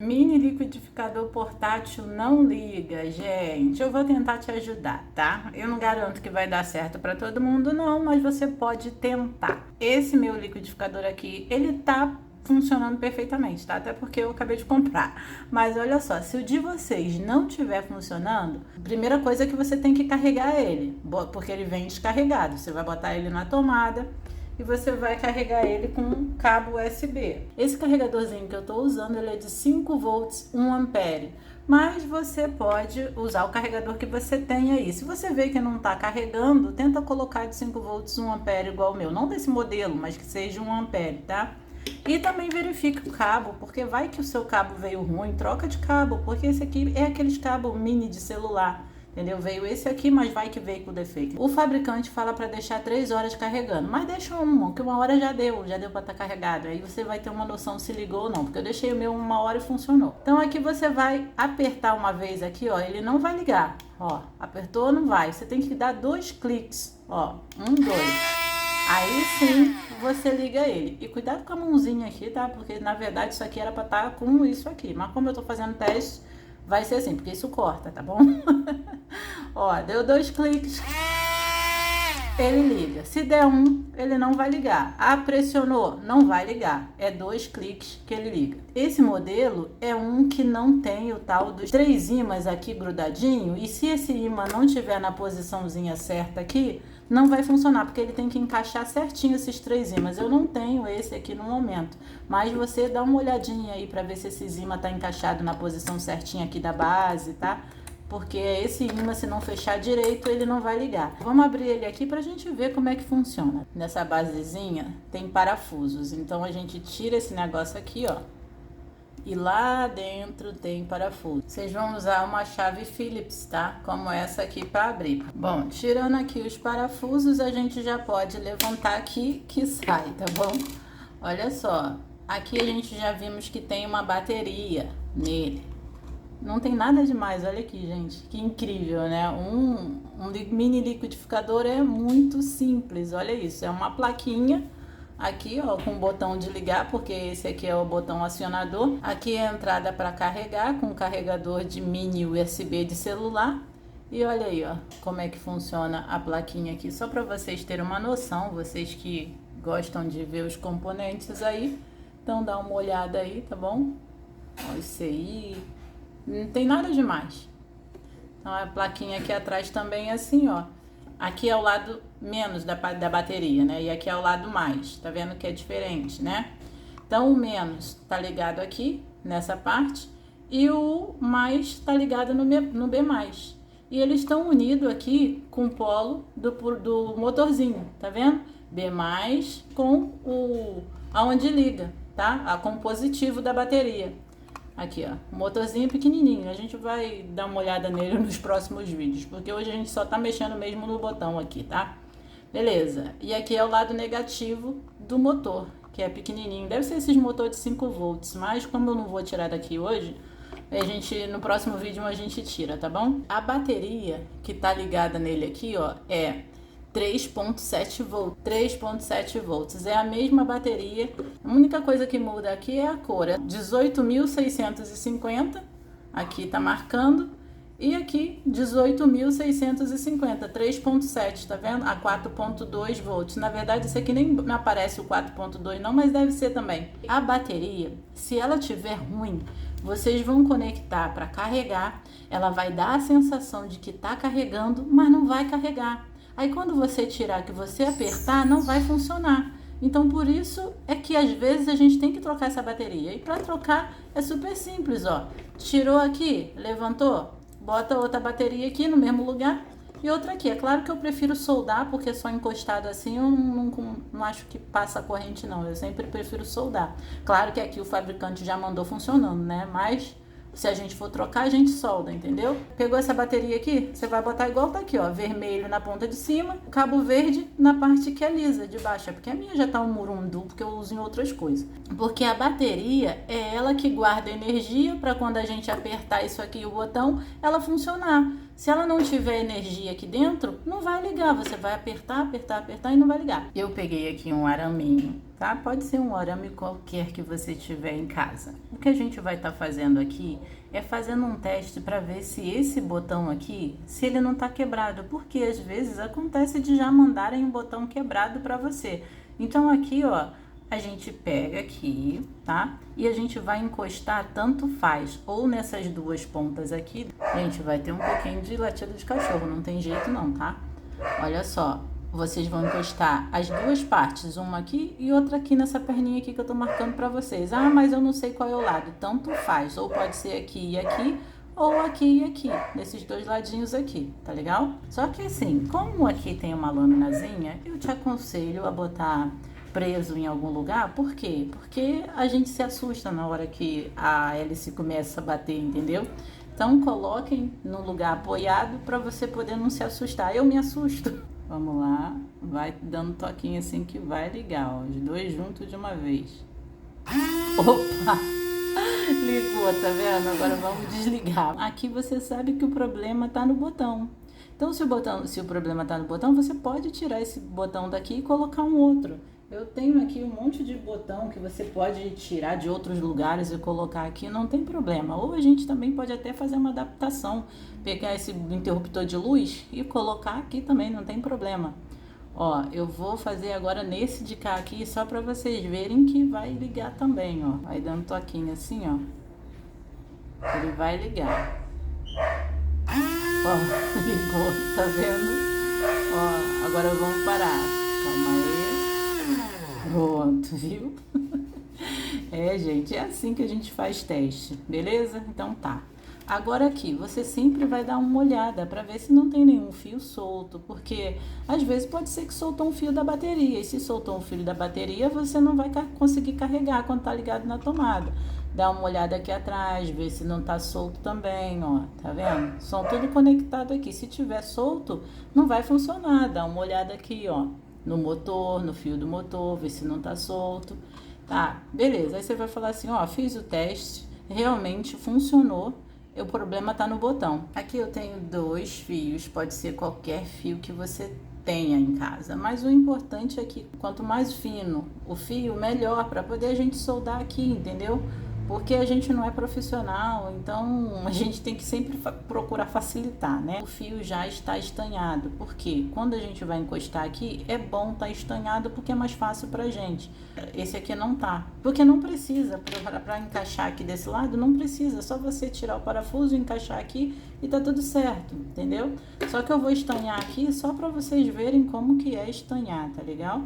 Mini liquidificador portátil não liga, gente. Eu vou tentar te ajudar, tá? Eu não garanto que vai dar certo para todo mundo, não, mas você pode tentar. Esse meu liquidificador aqui, ele tá funcionando perfeitamente, tá? Até porque eu acabei de comprar. Mas olha só, se o de vocês não estiver funcionando, a primeira coisa é que você tem que carregar ele, porque ele vem descarregado. Você vai botar ele na tomada e você vai carregar ele com um cabo USB. Esse carregadorzinho que eu estou usando, ele é de 5 volts, 1 ampere. Mas você pode usar o carregador que você tem aí. Se você vê que não está carregando, tenta colocar de 5 volts, 1 ampere igual o meu. Não desse modelo, mas que seja 1 ampere, tá? E também verifique o cabo, porque vai que o seu cabo veio ruim, troca de cabo, porque esse aqui é aqueles cabos mini de celular. Entendeu? Veio esse aqui, mas vai que veio com defeito. O fabricante fala para deixar 3 horas carregando, mas deixa uma, que 1 hora já deu para estar carregado. Aí você vai ter uma noção se ligou ou não, porque eu deixei o meu 1 hora e funcionou. Então aqui você vai apertar uma vez aqui, ó, ele não vai ligar. Ó, apertou, não vai. Você tem que dar 2 cliques, ó, 1, 2. Aí sim você liga ele. E cuidado com a mãozinha aqui, tá? Porque na verdade isso aqui era para estar com isso aqui, mas como eu tô fazendo teste, vai ser assim, porque isso corta, tá bom? Ó, deu 2 cliques, ele liga. Se der 1, ele não vai ligar. Ah, pressionou, não vai ligar. É 2 cliques que ele liga. Esse modelo é um que não tem o tal dos 3 ímãs aqui grudadinho. E se esse ímã não tiver na posiçãozinha certa aqui, não vai funcionar, porque ele tem que encaixar certinho esses 3 ímãs. Eu não tenho esse aqui no momento, mas você dá uma olhadinha aí para ver se esse ímã tá encaixado na posição certinha aqui da base, tá? Porque esse ímã, se não fechar direito, ele não vai ligar. Vamos abrir ele aqui pra gente ver como é que funciona. Nessa basezinha tem parafusos, então a gente tira esse negócio aqui, ó. E lá dentro tem parafuso. Vocês vão usar uma chave Phillips, tá? Como essa aqui para abrir. Bom, tirando aqui os parafusos, a gente já pode levantar aqui que sai, tá bom? Olha só, aqui a gente já vimos que tem uma bateria nele. Não tem nada demais, olha aqui, gente, que incrível, né? Um mini liquidificador é muito simples, olha isso, é uma plaquinha aqui, ó, com o botão de ligar, porque esse aqui é o botão acionador. Aqui é a entrada para carregar, com carregador de mini USB de celular. E olha aí, ó, como é que funciona a plaquinha aqui, só para vocês terem uma noção, vocês que gostam de ver os componentes aí, então dá uma olhada aí, tá bom? Ó, isso aí, não tem nada demais. Então a plaquinha aqui atrás também é assim, ó. Aqui é o lado menos da bateria, né? E aqui é o lado mais. Tá vendo que é diferente, né? Então o menos tá ligado aqui, nessa parte. E o mais tá ligado no B+. E eles estão unidos aqui com o polo do motorzinho, tá vendo? B+, com aonde liga, tá? Com o positivo da bateria. Aqui, ó, o motorzinho pequenininho, a gente vai dar uma olhada nele nos próximos vídeos, porque hoje a gente só tá mexendo mesmo no botão aqui, tá? Beleza, e aqui é o lado negativo do motor, que é pequenininho, deve ser esses motor de 5 volts, mas como eu não vou tirar daqui hoje, no próximo vídeo a gente tira, tá bom? A bateria que tá ligada nele aqui, ó, é 3.7 volts. 3.7 volts. É a mesma bateria. A única coisa que muda aqui é a cor. É 18.650. Aqui tá marcando. E aqui 18.650. 3.7, tá vendo? A 4.2 volts. Na verdade, esse aqui nem aparece o 4.2 não, mas deve ser também. A bateria, se ela tiver ruim, vocês vão conectar para carregar. Ela vai dar a sensação de que tá carregando, mas não vai carregar. Aí quando você tirar, que você apertar, não vai funcionar. Então por isso é que às vezes a gente tem que trocar essa bateria. E para trocar é super simples, ó. Tirou aqui, levantou, bota outra bateria aqui no mesmo lugar e outra aqui. É claro que eu prefiro soldar, porque só encostado assim eu não acho que passa a corrente não. Eu sempre prefiro soldar. Claro que aqui o fabricante já mandou funcionando, né? Mas se a gente for trocar, a gente solda, entendeu? Pegou essa bateria aqui, você vai botar igual tá aqui, ó, vermelho na ponta de cima, cabo verde na parte que é lisa, de baixo, porque a minha já tá um murundu, porque eu uso em outras coisas. Porque a bateria é ela que guarda energia para quando a gente apertar isso aqui, o botão, ela funcionar. Se ela não tiver energia aqui dentro, não vai ligar. Você vai apertar, apertar, apertar e não vai ligar. Eu peguei aqui um araminho, tá? Pode ser um arame qualquer que você tiver em casa. O que a gente vai estar fazendo aqui é fazendo um teste para ver se esse botão aqui, se ele não tá quebrado. Porque às vezes acontece de já mandarem um botão quebrado para você. Então aqui, ó, a gente pega aqui, tá? E a gente vai encostar, tanto faz, ou nessas duas pontas aqui. Gente, vai ter um pouquinho de latido de cachorro, não tem jeito não, tá? Olha só, vocês vão encostar as duas partes, uma aqui e outra aqui nessa perninha aqui que eu tô marcando pra vocês. Ah, mas eu não sei qual é o lado. Tanto faz, ou pode ser aqui e aqui, ou aqui e aqui, nesses dois ladinhos aqui, tá legal? Só que assim, como aqui tem uma laminazinha, eu te aconselho a botar preso em algum lugar. Por quê? Porque a gente se assusta na hora que a hélice começa a bater, entendeu? Então coloquem no lugar apoiado para você poder não se assustar. Eu me assusto. Vamos lá, vai dando toquinho assim que vai ligar, ó, os dois juntos de uma vez. Opa! Ligou, tá vendo? Agora vamos desligar. Aqui você sabe que o problema tá no botão. Então se o problema tá no botão, você pode tirar esse botão daqui e colocar um outro. Eu tenho aqui um monte de botão que você pode tirar de outros lugares e colocar aqui, não tem problema. Ou a gente também pode até fazer uma adaptação, pegar esse interruptor de luz e colocar aqui também, não tem problema. Ó, eu vou fazer agora nesse de cá aqui, só para vocês verem que vai ligar também, ó. Vai dando toquinho assim, ó. Ele vai ligar. Ó, ligou, tá vendo? Ó, agora vamos parar. Calma aí. Pronto, viu? É, gente, é assim que a gente faz teste, beleza? Então tá. Agora aqui, você sempre vai dar uma olhada para ver se não tem nenhum fio solto, porque às vezes pode ser que soltou um fio da bateria, e se soltou um fio da bateria, você não vai conseguir carregar quando tá ligado na tomada. Dá uma olhada aqui atrás, ver se não tá solto também, ó, tá vendo? São tudo conectado aqui. Se tiver solto, não vai funcionar. Dá uma olhada aqui, ó, no motor, no fio do motor, ver se não tá solto. Tá, beleza. Aí você vai falar assim, ó, fiz o teste, realmente funcionou. O problema tá no botão. Aqui eu tenho dois fios, pode ser qualquer fio que você tenha em casa, mas o importante é que quanto mais fino o fio, melhor, para poder a gente soldar aqui, entendeu? Porque a gente não é profissional, então a gente tem que sempre procurar facilitar, né? O fio já está estanhado, porque quando a gente vai encostar aqui, é bom estar estanhado porque é mais fácil pra gente. Esse aqui não tá, porque não precisa, para encaixar aqui desse lado, não precisa, é só você tirar o parafuso, encaixar aqui e tá tudo certo, entendeu? Só que eu vou estanhar aqui só para vocês verem como que é estanhar, tá legal?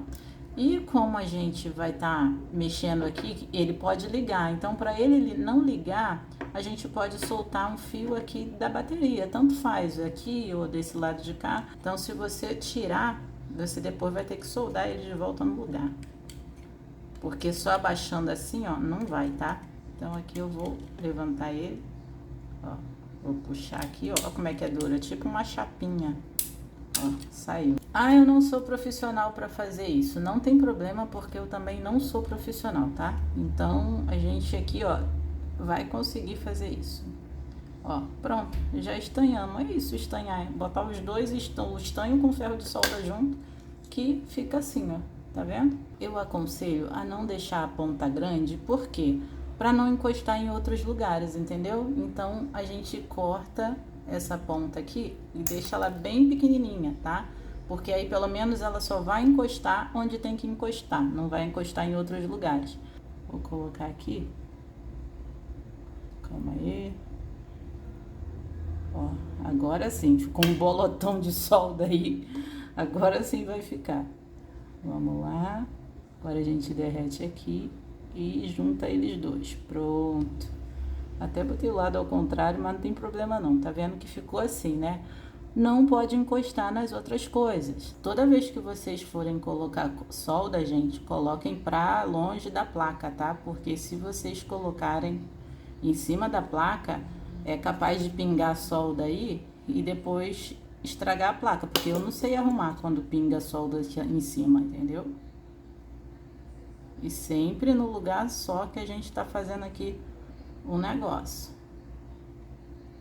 E como a gente vai estar mexendo aqui, ele pode ligar. Então, para ele não ligar, a gente pode soltar um fio aqui da bateria. Tanto faz, aqui ou desse lado de cá. Então, se você tirar, você depois vai ter que soldar ele de volta no lugar. Porque só abaixando assim, ó, não vai, tá? Então, aqui eu vou levantar ele. Ó, vou puxar aqui, ó. Ó como é que é duro, é tipo uma chapinha. Ó, saiu. Ah, eu não sou profissional para fazer isso. Não tem problema, porque eu também não sou profissional, tá? Então, a gente aqui, ó, vai conseguir fazer isso. Ó, pronto, já estanhamos. É isso, estanhar. Botar os dois, o estanho com ferro de solda junto, que fica assim, ó. Tá vendo? Eu aconselho a não deixar a ponta grande, por quê? Para não encostar em outros lugares, entendeu? Então, a gente corta essa ponta aqui e deixa ela bem pequenininha, tá? Porque aí pelo menos ela só vai encostar onde tem que encostar, não vai encostar em outros lugares. Vou colocar aqui. Calma aí. Ó, agora sim, ficou um bolotão de solda aí. Agora sim vai ficar. Vamos lá. Agora a gente derrete aqui e junta eles dois. Pronto. Até botei o lado ao contrário, mas não tem problema não. Tá vendo que ficou assim, né? Não pode encostar nas outras coisas. Toda vez que vocês forem colocar solda, gente, coloquem pra longe da placa, tá? Porque se vocês colocarem em cima da placa, é capaz de pingar solda aí e depois estragar a placa. Porque eu não sei arrumar quando pinga solda em cima, entendeu? E sempre no lugar só que a gente tá fazendo aqui o negócio.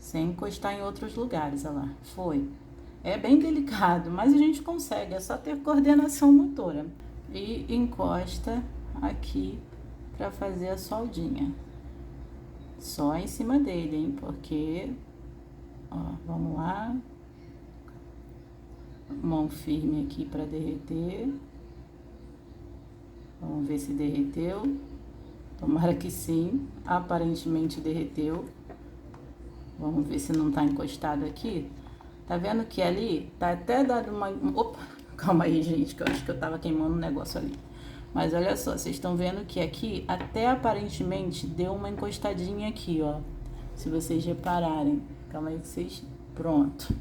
sem encostar em outros lugares, olha lá, foi. É bem delicado, mas a gente consegue, é só ter coordenação motora. E encosta aqui para fazer a soldinha. Só em cima dele, hein, porque, ó, vamos lá. Mão firme aqui para derreter. Vamos ver se derreteu. Tomara que sim, aparentemente derreteu. Vamos ver se não tá encostado aqui. Tá vendo que ali tá até dado uma... Opa, calma aí, gente, que eu acho que eu tava queimando um negócio ali. Mas olha só, vocês estão vendo que aqui até aparentemente deu uma encostadinha aqui, ó. Se vocês repararem. Calma aí que vocês... Pronto.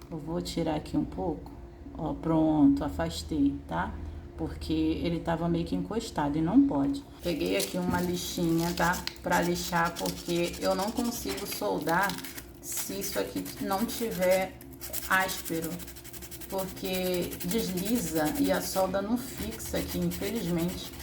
Eu vou tirar aqui um pouco. Ó, pronto, afastei, tá? Porque ele tava meio que encostado e não pode. Peguei aqui uma lixinha, tá? Pra lixar, porque eu não consigo soldar se isso aqui não tiver áspero. Porque desliza e a solda não fixa aqui, infelizmente.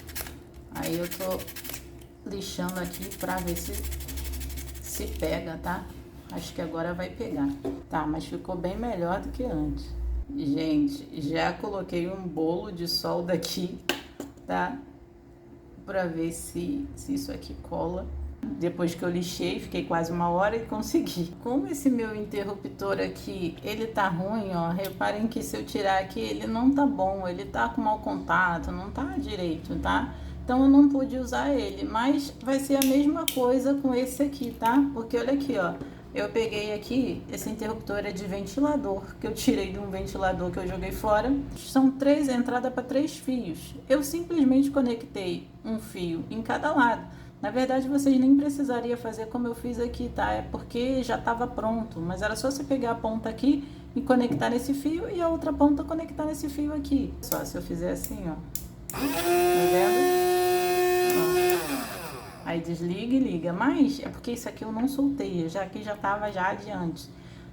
Aí eu tô lixando aqui pra ver se pega, tá? Acho que agora vai pegar. Tá, mas ficou bem melhor do que antes. Gente, já coloquei um bolo de solda aqui, tá? Pra ver se isso aqui cola. Depois que eu lixei, fiquei quase 1 hora e consegui. Como esse meu interruptor aqui, ele tá ruim, ó. Reparem que se eu tirar aqui, ele não tá bom. Ele tá com mau contato, não tá direito, tá? Então eu não pude usar ele. Mas vai ser a mesma coisa com esse aqui, tá? Porque olha aqui, ó. Eu peguei aqui, esse interruptor é de ventilador, que eu tirei de um ventilador que eu joguei fora. São 3 entradas para 3 fios. Eu simplesmente conectei um fio em cada lado. Na verdade, vocês nem precisariam fazer como eu fiz aqui, tá? É porque já estava pronto, mas era só você pegar a ponta aqui e conectar nesse fio e a outra ponta conectar nesse fio aqui. Só se eu fizer assim, ó. Tá vendo? Aí desliga e liga, mas é porque isso aqui eu não soltei, já que já tava já adiante.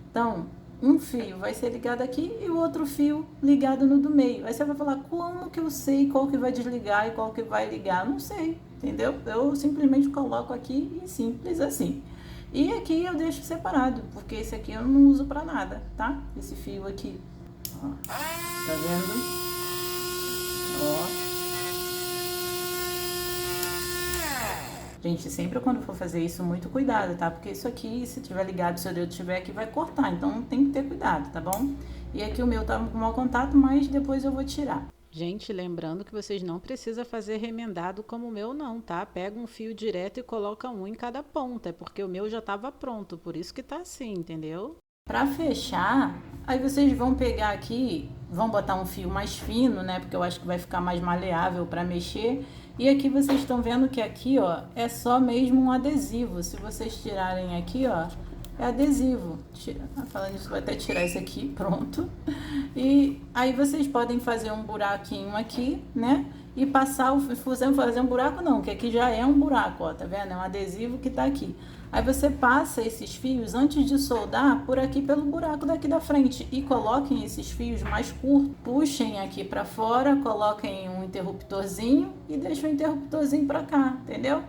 Então, um fio vai ser ligado aqui e o outro fio ligado no do meio. Aí você vai falar, como que eu sei qual que vai desligar e qual que vai ligar? Não sei, entendeu? Eu simplesmente coloco aqui e simples assim. E aqui eu deixo separado, porque esse aqui eu não uso pra nada, tá? Esse fio aqui, ó, tá vendo? Ó. Gente, sempre quando for fazer isso, muito cuidado, tá? Porque isso aqui, se tiver ligado, se o dedo tiver aqui, vai cortar. Então, tem que ter cuidado, tá bom? E aqui o meu tá com mau contato, mas depois eu vou tirar. Gente, lembrando que vocês não precisam fazer remendado como o meu não, tá? Pega um fio direto e coloca um em cada ponta, é porque o meu já tava pronto, por isso que tá assim, entendeu? Pra fechar, aí vocês vão pegar aqui, vão botar um fio mais fino, né? Porque eu acho que vai ficar mais maleável pra mexer. E aqui vocês estão vendo que aqui, ó, é só mesmo um adesivo. Se vocês tirarem aqui, ó, é adesivo. Falando isso, vou até tirar esse aqui, pronto. E aí vocês podem fazer um buraquinho aqui, né? E passar fazer um buraco não, que aqui já é um buraco, ó, tá vendo? É um adesivo que tá aqui. Aí você passa esses fios antes de soldar por aqui pelo buraco daqui da frente e coloquem esses fios mais curtos, puxem aqui pra fora, coloquem um interruptorzinho e deixem o interruptorzinho pra cá, entendeu?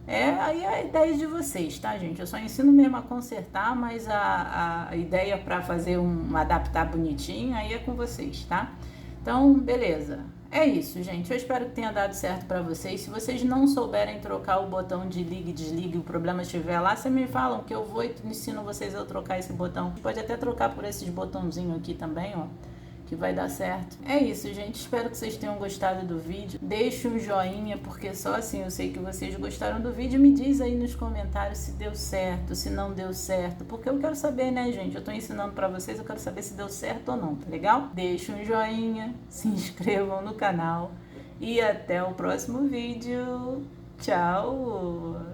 Aí é a ideia de vocês, tá, gente? Eu só ensino mesmo a consertar, mas a ideia pra fazer adaptar bonitinho, aí é com vocês, tá? Então, beleza. É isso, gente. Eu espero que tenha dado certo pra vocês. Se vocês não souberem trocar o botão de liga e desliga, o problema estiver lá, vocês me falam que eu vou e ensino vocês a trocar esse botão. Pode até trocar por esses botãozinhos aqui também, ó, que vai dar certo. É isso, gente. Espero que vocês tenham gostado do vídeo. Deixe um joinha, porque só assim eu sei que vocês gostaram do vídeo. Me diz aí nos comentários se deu certo, se não deu certo. Porque eu quero saber, né, gente? Eu tô ensinando pra vocês, eu quero saber se deu certo ou não, tá legal? Deixe um joinha, se inscrevam no canal e até o próximo vídeo. Tchau!